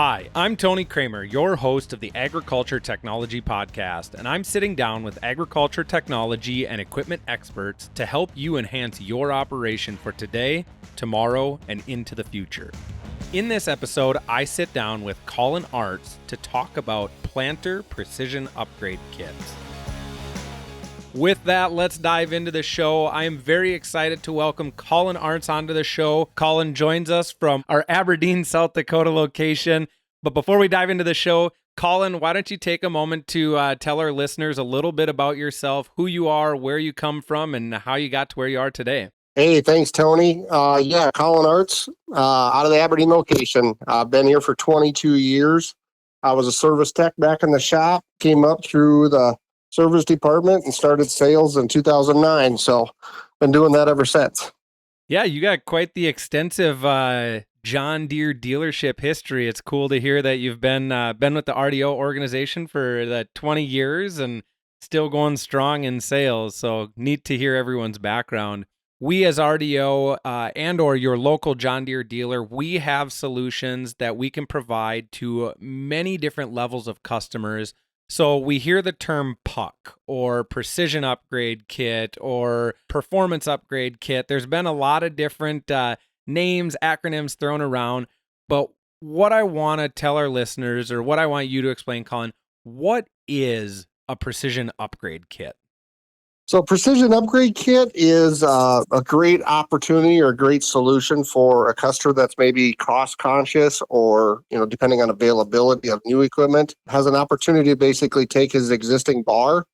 Hi, I'm Tony Kramer, your host of the Agriculture Technology Podcast, and I'm sitting down with agriculture technology and equipment experts to help you enhance your operation for today, tomorrow, and into the future. In this episode, I sit down with Colin Artz to talk about planter Precision Upgrade Kits. With that, let's dive into the show. I am very excited to welcome Colin Artz onto the show. Colin joins us from our Aberdeen, South Dakota location. But before we dive into the show, Colin, why don't you take a moment to tell our listeners a little bit about yourself, who you are, where you come from, and how you got to where you are today. Hey, thanks, Tony. Colin Artz, out of the Aberdeen location. I've been here for 22 years. I was a service tech back in the shop, came up through the service department and started sales in 2009. So been doing that ever since. Yeah, you got quite the extensive John Deere dealership history. It's cool to hear that you've been with the RDO organization for the 20 years and still going strong in sales. So neat to hear everyone's background. We as RDO and or your local John Deere dealer, we have solutions that we can provide to many different levels of customers. So we hear the term PUK or Precision Upgrade Kit or Performance Upgrade Kit. There's been a lot of different names, acronyms thrown around. But what I want to tell our listeners, or what I want you to explain, Colin, what is a Precision Upgrade Kit? So Precision Upgrade Kit is a great opportunity or a great solution for a customer that's maybe cost conscious or, depending on availability of new equipment, has an opportunity to basically take his existing bar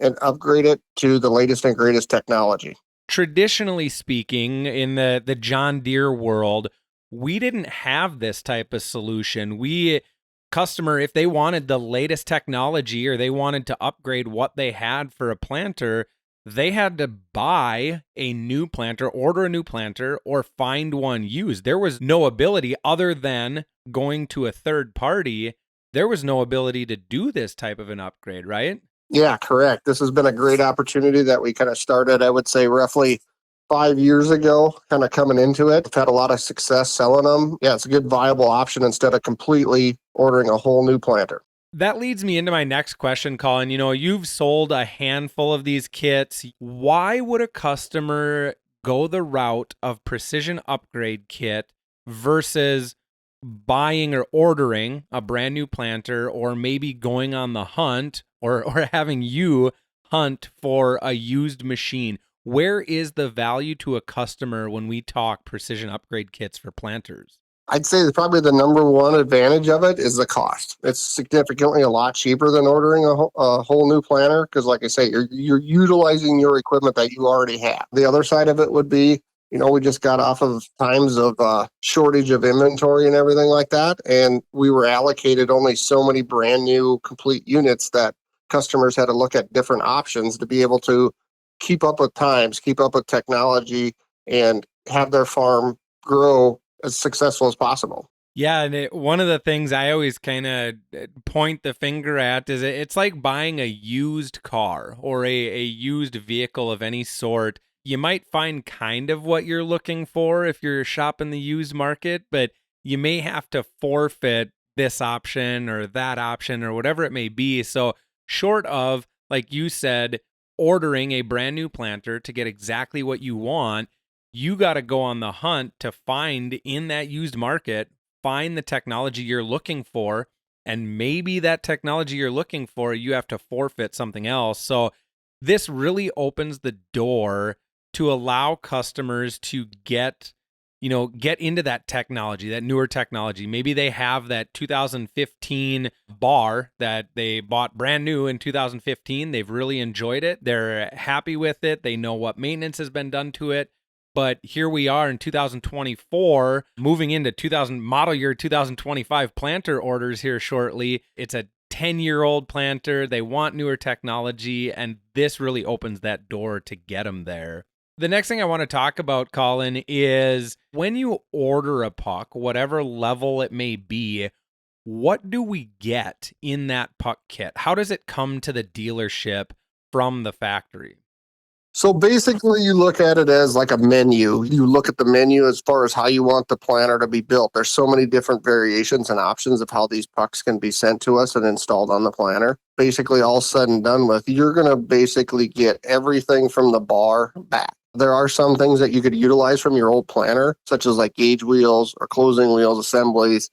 and upgrade it to the latest and greatest technology. Traditionally speaking, in the John Deere world, we didn't have this type of solution. Customer, if they wanted the latest technology or they wanted to upgrade what they had for a planter, they had to buy a new planter, order a new planter, or find one used. There was no ability other than going to a third party. There was no ability to do this type of an upgrade, right? Yeah, correct. This has been a great opportunity that we kind of started, I would say, roughly 5 years ago, kind of coming into it. We've had a lot of success selling them. Yeah, it's a good viable option instead of completely ordering a whole new planter. That leads me into my next question, Colin. You've sold a handful of these kits. Why would a customer go the route of Precision Upgrade Kit versus buying or ordering a brand new planter, or maybe going on the hunt or having you hunt for a used machine? Where is the value to a customer when we talk Precision Upgrade Kits for planters? I'd say that probably the number one advantage of it is the cost. It's significantly a lot cheaper than ordering a whole new planter because, like I say, you're utilizing your equipment that you already have. The other side of it would be, we just got off of times of shortage of inventory and everything like that, and we were allocated only so many brand new complete units that customers had to look at different options to be able to keep up with times, keep up with technology, and have their farm grow as successful as possible. Yeah, and one of the things I always kind of point the finger at is it's like buying a used car or a used vehicle of any sort. You might find kind of what you're looking for if you're shopping the used market, but you may have to forfeit this option or that option or whatever it may be. So short of, like you said, ordering a brand new planter to get exactly what you want, you got to go on the hunt to find in that used market, find the technology you're looking for, and maybe that technology you're looking for, you have to forfeit something else. So this really opens the door to allow customers to get into that technology, that newer technology. Maybe they have that 2015 bar that they bought brand new in 2015. They've really enjoyed it. They're happy with it. They know what maintenance has been done to it. But here we are in 2024, moving into model year 2025 planter orders here shortly. It's a 10-year-old planter. They want newer technology, and this really opens that door to get them there. The next thing I want to talk about, Colin, is when you order a PUK, whatever level it may be, what do we get in that PUK kit? How does it come to the dealership from the factory? So basically, you look at it as like a menu. You look at the menu as far as how you want the planter to be built. There's so many different variations and options of how these pucks can be sent to us and installed on the planter. Basically, all said and done with, you're going to basically get everything from the bar back. There are some things that you could utilize from your old planter, such as like gauge wheels or closing wheels assemblies,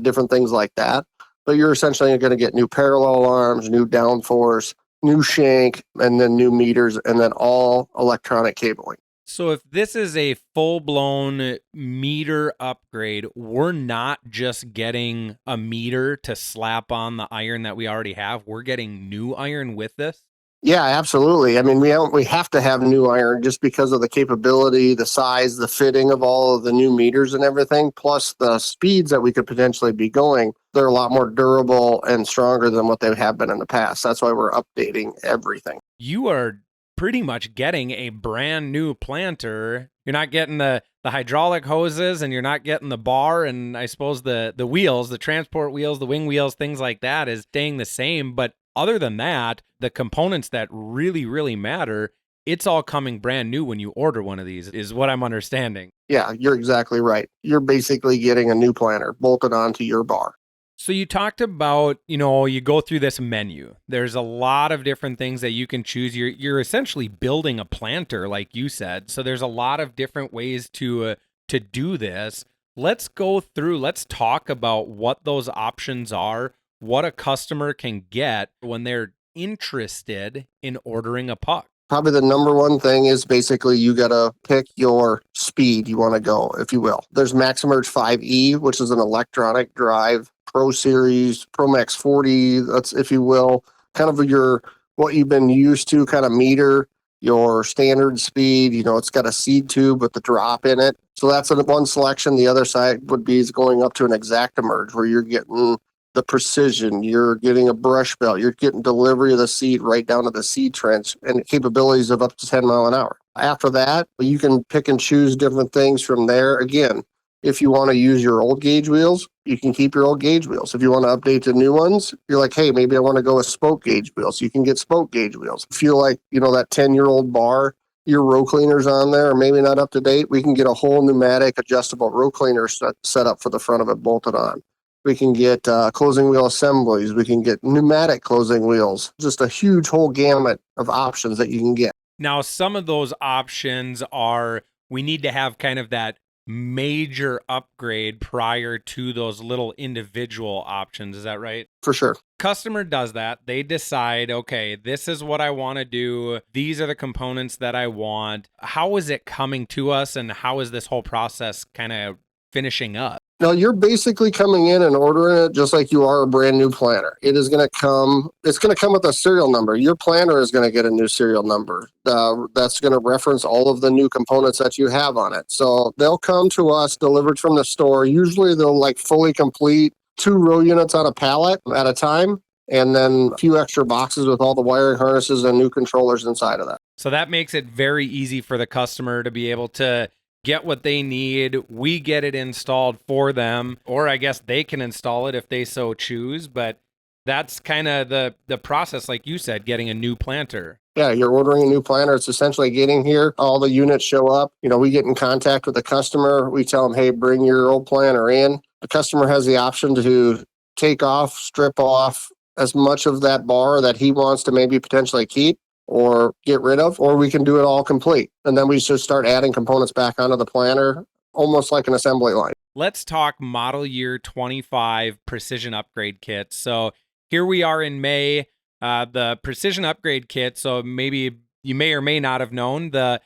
different things like that. But you're essentially going to get new parallel arms, new downforce, new shank, and then new meters, and then all electronic cabling. So if this is a full-blown meter upgrade, we're not just getting a meter to slap on the iron that we already have. We're getting new iron with this? Yeah, absolutely. I mean, we have to have new iron just because of the capability, the size, the fitting of all of the new meters and everything, plus the speeds that we could potentially be going. They're a lot more durable and stronger than what they have been in the past. That's why we're updating everything. You are pretty much getting a brand new planter. You're not getting the hydraulic hoses, and you're not getting the bar, and I suppose the wheels, the transport wheels, the wing wheels, things like that is staying the same. But other than that, the components that really, really matter, it's all coming brand new when you order one of these, is what I'm understanding. Yeah, you're exactly right. You're basically getting a new planter bolted onto your bar. So you talked about, you go through this menu. There's a lot of different things that you can choose. You're essentially building a planter, like you said. So there's a lot of different ways to do this. Let's go through. Let's talk about what those options are, what a customer can get when they're interested in ordering a puck. Probably the number one thing is basically you got to pick your speed you want to go, if you will. There's MaxEmerge 5E, which is an electronic drive Pro Series, Pro Max 40, that's, if you will, kind of your what you've been used to kind of meter, your standard speed. It's got a seed tube with the drop in it. So that's one selection. The other side would be going up to an ExactEmerge where you're getting the precision, you're getting a brush belt, you're getting delivery of the seed right down to the seed trench and capabilities of up to 10 mile an hour. After that, you can pick and choose different things from there. Again, if you want to use your old gauge wheels, you can keep your old gauge wheels. If you want to update to new ones, you're like, hey, maybe I want to go with spoke gauge wheels. You can get spoke gauge wheels. Feel like, that 10-year-old bar, your row cleaners on there are maybe not up to date. We can get a whole pneumatic adjustable row cleaner set up for the front of it bolted on. We can get closing wheel assemblies. We can get pneumatic closing wheels. Just a huge whole gamut of options that you can get. Now, some of those options are, we need to have kind of that major upgrade prior to those little individual options. Is that right? For sure. Customer does that. They decide, okay, this is what I want to do. These are the components that I want. How is it coming to us, and how is this whole process kind of finishing up? Now, you're basically coming in and ordering it just like you are a brand new planter. It's going to come with a serial number. Your planter is going to get a new serial number. That's going to reference all of the new components that you have on it. So they'll come to us delivered from the store. Usually they'll fully complete 2 row units on a pallet at a time, and then a few extra boxes with all the wiring harnesses and new controllers inside of that. So that makes it very easy for the customer to be able to get what they need. We get it installed for them, or I guess they can install it if they so choose. But that's kind of the process, like you said, getting a new planter. Yeah, you're ordering a new planter. It's essentially getting here. All the units show up. We get in contact with the customer. We tell them, hey, bring your old planter in. The customer has the option to take off, strip off as much of that bar that he wants to maybe potentially keep or get rid of, or we can do it all complete. And then we just start adding components back onto the planter, almost like an assembly line. Let's talk model year 25 Precision Upgrade Kit. So here we are in May, the Precision Upgrade Kit. So maybe you may or may not have known that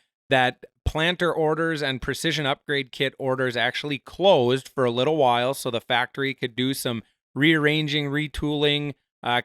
planter orders and Precision Upgrade Kit orders actually closed for a little while, so the factory could do some rearranging, retooling,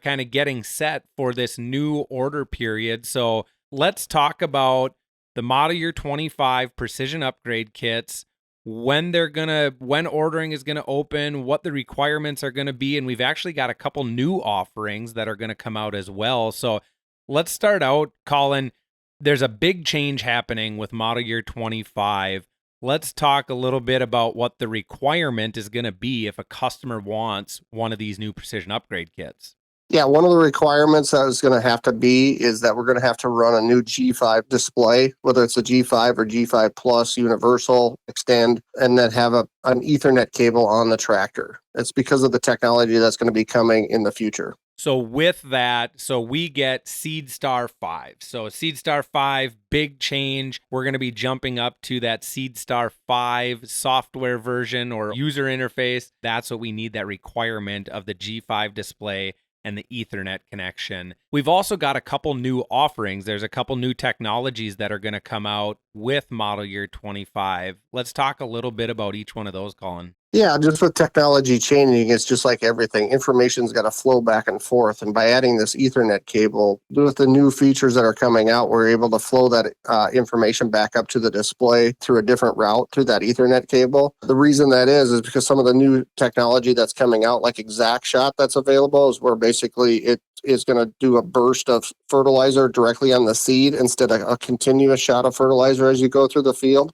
kind of getting set for this new order period. So let's talk about the model year 25 Precision Upgrade Kits, when ordering is going to open, what the requirements are going to be. And we've actually got a couple new offerings that are going to come out as well. So let's start out, Colin. There's a big change happening with model year 25. Let's talk a little bit about what the requirement is going to be if a customer wants one of these new Precision Upgrade Kits. Yeah, one of the requirements that is going to have to be is that we're going to have to run a new G5 display, whether it's a G5 or G5 Plus universal extend, and then have an Ethernet cable on the tractor. It's because of the technology that's going to be coming in the future. So with that, so we get Seed Star 5. So Seed Star 5, big change. We're going to be jumping up to that Seed Star 5 software version or user interface. That's what we need, that requirement of the G5 display and the Ethernet connection. We've also got a couple new offerings. There's a couple new technologies that are going to come out with model year 25. Let's talk a little bit about each one of those, Colin. Yeah, just with technology changing, it's just like everything. Information's got to flow back and forth. And by adding this Ethernet cable, with the new features that are coming out, we're able to flow that information back up to the display through a different route through that Ethernet cable. The reason that is because some of the new technology that's coming out, like ExactShot that's available, is where basically it is going to do a burst of fertilizer directly on the seed instead of a continuous shot of fertilizer as you go through the field.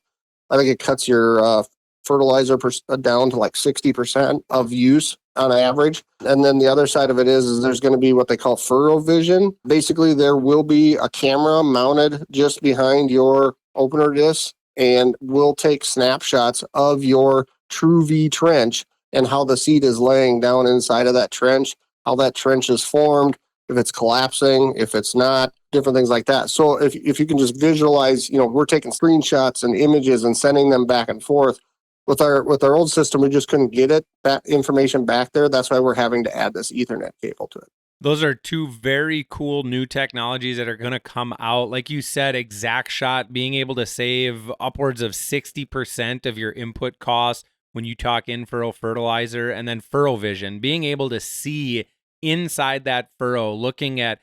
I think it cuts your fertilizer down to like 60% of use on average. And then the other side of it is there's going to be what they call Furrow vision. Basically, there will be a camera mounted just behind your opener disc and will take snapshots of your true V trench and how the seed is laying down inside of that trench, how that trench is formed, if it's collapsing, if it's not, different things like that. So if you can just visualize, we're taking screenshots and images and sending them back and forth. With our old system, we just couldn't get that information back there. That's why we're having to add this Ethernet cable to it. Those are two very cool new technologies that are going to come out. Like you said, ExactShot, being able to save upwards of 60% of your input costs when you talk in-furrow fertilizer, and then Furrow Vision, being able to see inside that furrow, looking at,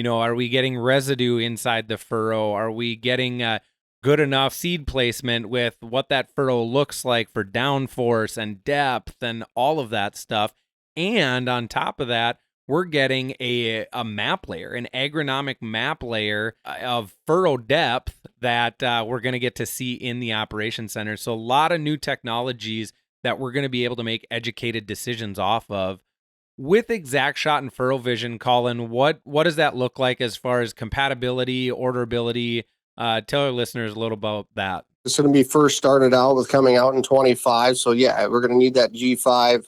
are we getting residue inside the furrow? Are we getting good enough seed placement with what that furrow looks like for downforce and depth and all of that stuff? And on top of that, we're getting a map layer, an agronomic map layer of furrow depth that we're going to get to see in the operation center. So a lot of new technologies that we're going to be able to make educated decisions off of. With ExactShot and Furrow Vision, Colin, what does that look like as far as compatibility, orderability? Tell our listeners a little about that. It's going to be first started out with coming out in 25. So yeah, we're going to need that G5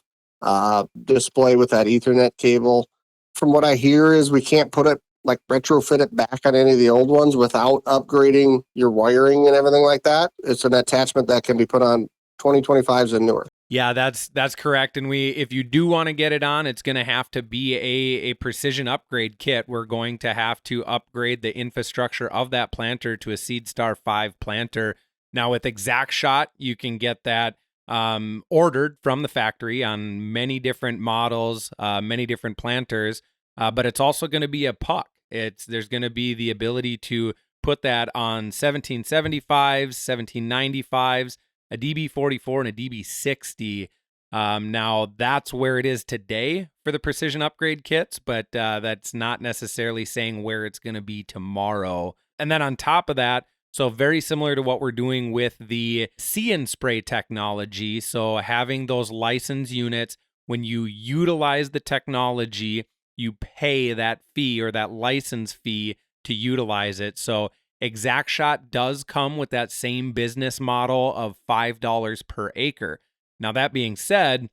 display with that Ethernet cable. From what I hear is we can't put it, like retrofit it back on any of the old ones without upgrading your wiring and everything like that. It's an attachment that can be put on 2025s and newer. Yeah, that's correct. And if you do want to get it on, it's going to have to be a Precision Upgrade Kit. We're going to have to upgrade the infrastructure of that planter to a Seed Star 5 planter. Now with ExactShot, you can get that ordered from the factory on many different models, many different planters, but it's also going to be a PUK. There's going to be the ability to put that on 1775s, 1795s, a DB44 and a DB60. Now, that's where it is today for the Precision Upgrade Kits, but that's not necessarily saying where it's going to be tomorrow. And then on top of that, so very similar to what we're doing with the See and Spray technology. So having those license units, when you utilize the technology, you pay that fee or that license fee to utilize it. So ExactShot does come with that same business model of $5 per acre. Now, that being said,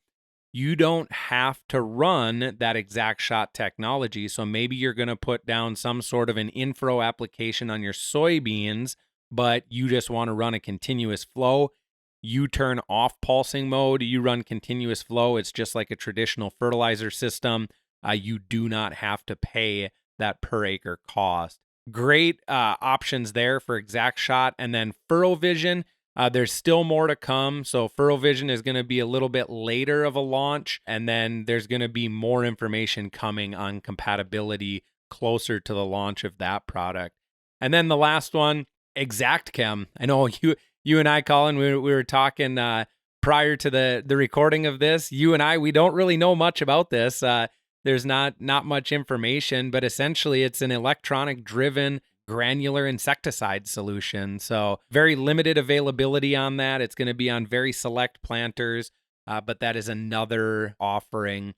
you don't have to run that ExactShot technology. So maybe you're going to put down some sort of an in-furrow application on your soybeans, but you just want to run a continuous flow. You turn off pulsing mode, you run continuous flow. It's just like a traditional fertilizer system. You do not have to pay that per acre cost. Great options there for ExactShot. And then Furrow Vision, there's still more to come. So Furrow Vision is going to be a little bit later of a launch, and then there's going to be more information coming on compatibility closer to the launch of that product. And then the last one, ExactChem. I know you and I, Colin, we were talking prior to the recording of this. You and I, we don't really know much about this. There's not much information, but essentially it's an electronic-driven granular insecticide solution. So very limited availability on that. It's going to be on very select planters, but that is another offering.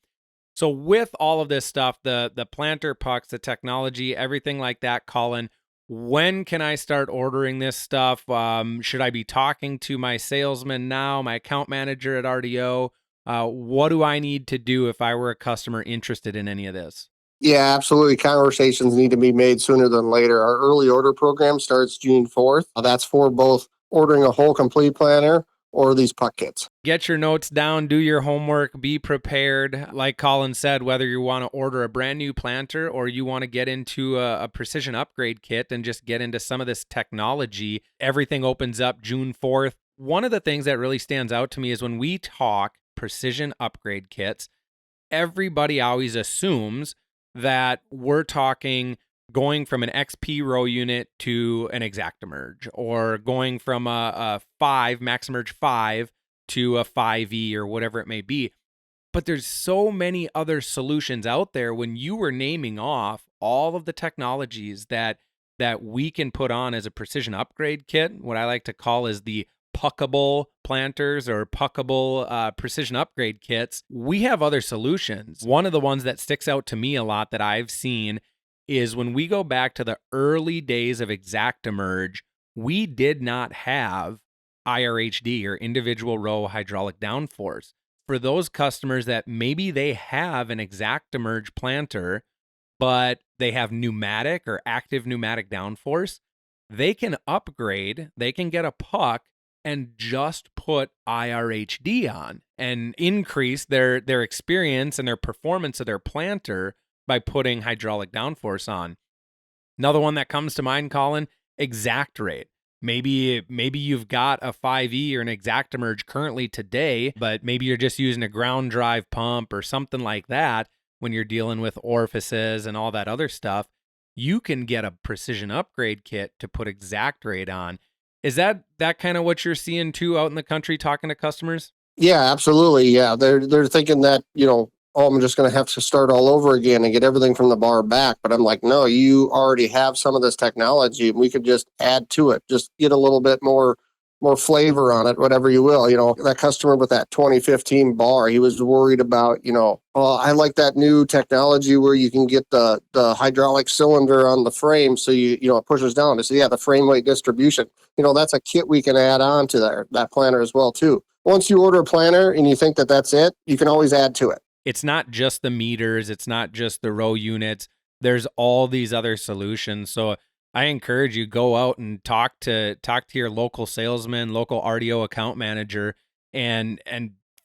So with all of this stuff, the planter pucks, the technology, everything like that, Colin, when can I start ordering this stuff? Should I be talking to my salesman now, my account manager at RDO? What do I need to do if I were a customer interested in any of this? Yeah, absolutely. Conversations need to be made sooner than later. Our early order program starts June 4th. That's for both ordering a whole complete planter or these puck kits. Get your notes down, do your homework, be prepared. Like Colin said, whether you want to order a brand new planter or you want to get into a precision upgrade kit and just get into some of this technology, everything opens up June 4th. One of the things that really stands out to me is when we talk precision upgrade kits, everybody always assumes that we're talking going from an XP row unit to an ExactEmerge, or going from a 5 MaxEmerge 5 to a 5E or whatever it may be. But there's so many other solutions out there. When you were naming off all of the technologies that we can put on as a precision upgrade kit, what I like to call is the puckable planters or puckable precision upgrade kits, we have other solutions. One of the ones that sticks out to me a lot that I've seen is when we go back to the early days of ExactEmerge, we did not have IRHD or individual row hydraulic downforce. For those customers that maybe they have an ExactEmerge planter, but they have pneumatic or active pneumatic downforce, they can upgrade, they can get a puck and just put IRHD on and increase their experience and their performance of their planter by putting hydraulic downforce on. Another one that comes to mind, Colin, ExactRate. Maybe you've got a 5E or an ExactEmerge currently today, but maybe you're just using a ground drive pump or something like that when you're dealing with orifices and all that other stuff. You can get a precision upgrade kit to put ExactRate on. Is that kind of what you're seeing too out in the country talking to customers? Yeah, absolutely. Yeah, they're thinking that, oh, I'm just going to have to start all over again and get everything from the bar back. But I'm like, no, you already have some of this technology, and we could just add to it, just get a little bit more flavor on it, whatever you will. That customer with that 2015 bar, he was worried about, oh, I like that new technology where you can get the hydraulic cylinder on the frame, so it pushes down. I said, yeah, the frame weight distribution. That's a kit we can add on to that planter as well too. Once you order a planter and you think that that's it, you can always add to it. It's not just the meters, it's not just the row units. There's all these other solutions. So I encourage you, go out and talk to your local salesman, local RDO account manager, and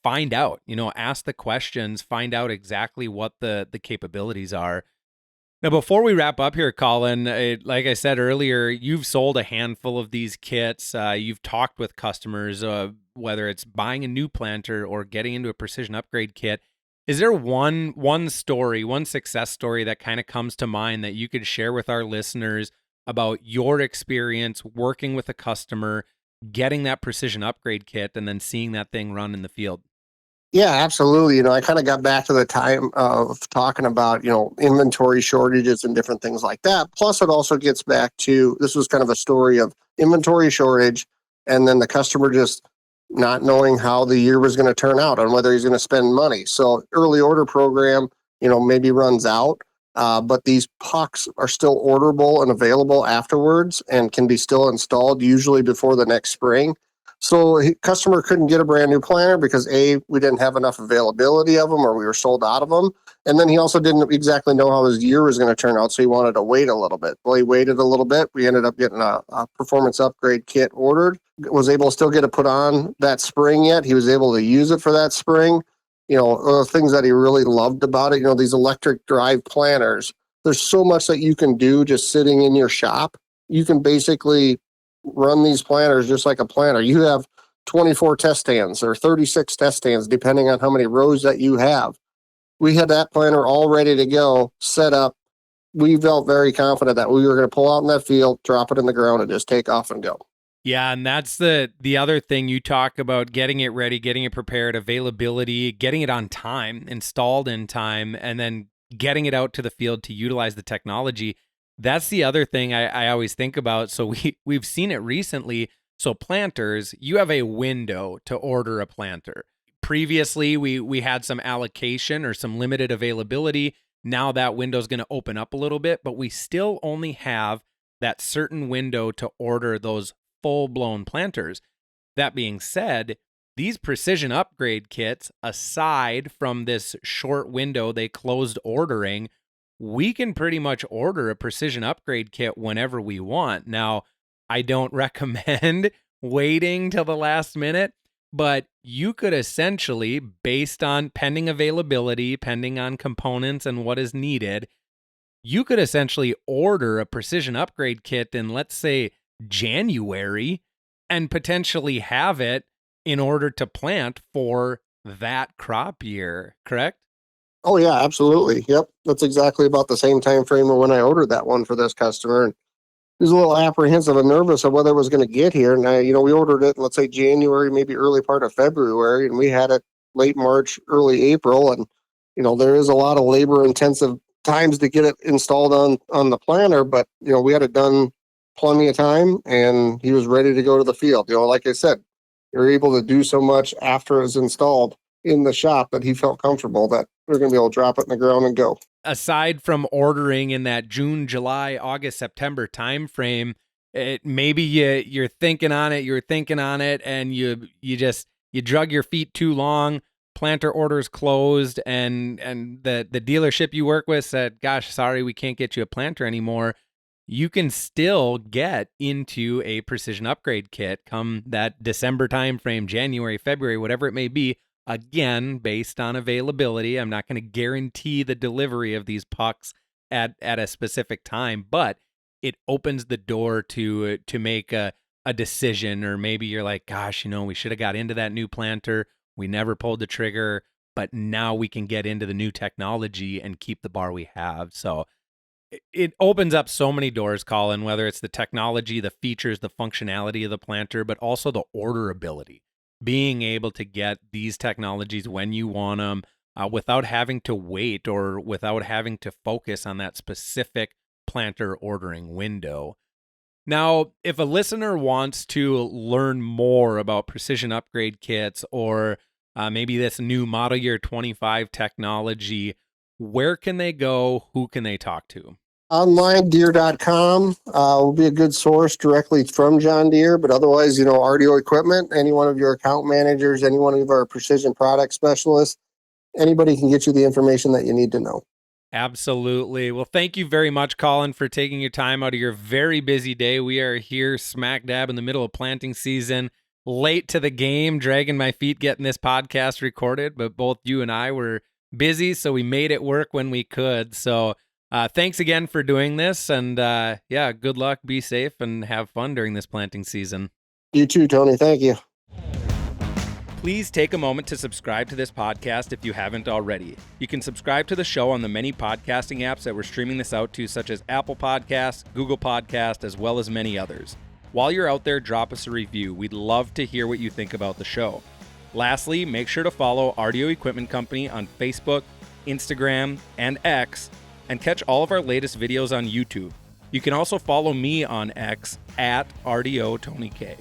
find out, ask the questions, find out exactly what the capabilities are. Now, before we wrap up here, Colin, like I said earlier, you've sold a handful of these kits. You've talked with customers, whether it's buying a new planter or getting into a precision upgrade kit. Is there one story, one success story that kind of comes to mind that you could share with our listeners about your experience working with a customer, getting that precision upgrade kit, and then seeing that thing run in the field? Yeah, absolutely. I kind of got back to the time of talking about, inventory shortages and different things like that. Plus, it also gets back to, this was kind of a story of inventory shortage and then the customer just not knowing how the year was going to turn out and whether he's going to spend money. So early order program, maybe runs out, but these pucks are still orderable and available afterwards and can be still installed usually before the next spring. So customer couldn't get a brand new planter because we didn't have enough availability of them or we were sold out of them. And then he also didn't exactly know how his year was going to turn out. So he wanted to wait a little bit. Well, he waited a little bit. We ended up getting a performance upgrade kit ordered, was able to still get it put on that spring yet. He was able to use it for that spring. Things that he really loved about it, these electric drive planters, there's so much that you can do just sitting in your shop. You can basically run these planters just like a planter. You have 24 test stands or 36 test stands, depending on how many rows that you have. We had that planter all ready to go, set up. We felt very confident that we were going to pull out in that field, drop it in the ground, and just take off and go. Yeah, and that's the other thing you talk about, getting it ready, getting it prepared, availability, getting it on time, installed in time, and then getting it out to the field to utilize the technology. That's the other thing I always think about. So we've seen it recently. So planters, you have a window to order a planter. previously we had some allocation or some limited availability. Now that window's going to open up a little bit, but we still only have that certain window to order those full-blown planters. That being said, these Precision Upgrade kits, aside from this short window they closed ordering, we can pretty much order a Precision Upgrade kit whenever we want. Now, I don't recommend waiting till the last minute, but you could essentially, based on pending availability, pending on components and what is needed, you could essentially order a Precision Upgrade kit in, let's say, January, and potentially have it in order to plant for that crop year, correct? Oh yeah, absolutely. Yep. That's exactly about the same time frame of when I ordered that one for this customer. And he was a little apprehensive and nervous of whether it was going to get here. And we ordered it, let's say January, maybe early part of February, and we had it late March, early April. And, there is a lot of labor intensive times to get it installed on the planter, but, we had it done plenty of time and he was ready to go to the field. Like I said, you're able to do so much after it's installed in the shop that he felt comfortable that we're going to be able to drop it in the ground and go. Aside from ordering in that June, July, August, September timeframe, maybe you're thinking on it, and you drug your feet too long. Planter orders closed, and the dealership you work with said, "Gosh, sorry, we can't get you a planter anymore." You can still get into a Precision Upgrade kit come that December timeframe, January, February, whatever it may be. Again, based on availability, I'm not going to guarantee the delivery of these PUKs at a specific time, but it opens the door to make a decision. Or maybe you're like, gosh, we should have got into that new planter. We never pulled the trigger, but now we can get into the new technology and keep the bar we have. So it opens up so many doors, Colin, whether it's the technology, the features, the functionality of the planter, but also the orderability. Being able to get these technologies when you want them without having to wait or without having to focus on that specific planter ordering window. Now, if a listener wants to learn more about Precision Upgrade kits or maybe this new model year 25 technology, where can they go? Who can they talk to? Online, Deere.com will be a good source directly from John Deere, but otherwise, RDO equipment, any one of your account managers, any one of our precision product specialists, anybody can get you the information that you need to know. Absolutely. Well, thank you very much, Colin, for taking your time out of your very busy day. We are here smack dab in the middle of planting season, late to the game, dragging my feet getting this podcast recorded, but both you and I were busy, so we made it work when we could. So thanks again for doing this, and good luck, be safe, and have fun during this planting season. You too, Tony. Thank you. Please take a moment to subscribe to this podcast if you haven't already. You can subscribe to the show on the many podcasting apps that we're streaming this out to, such as Apple Podcasts, Google Podcasts, as well as many others. While you're out there, drop us a review. We'd love to hear what you think about the show. Lastly, make sure to follow RDO Equipment Company on Facebook, Instagram, and X, and catch all of our latest videos on YouTube. You can also follow me on X at RDO Tony K.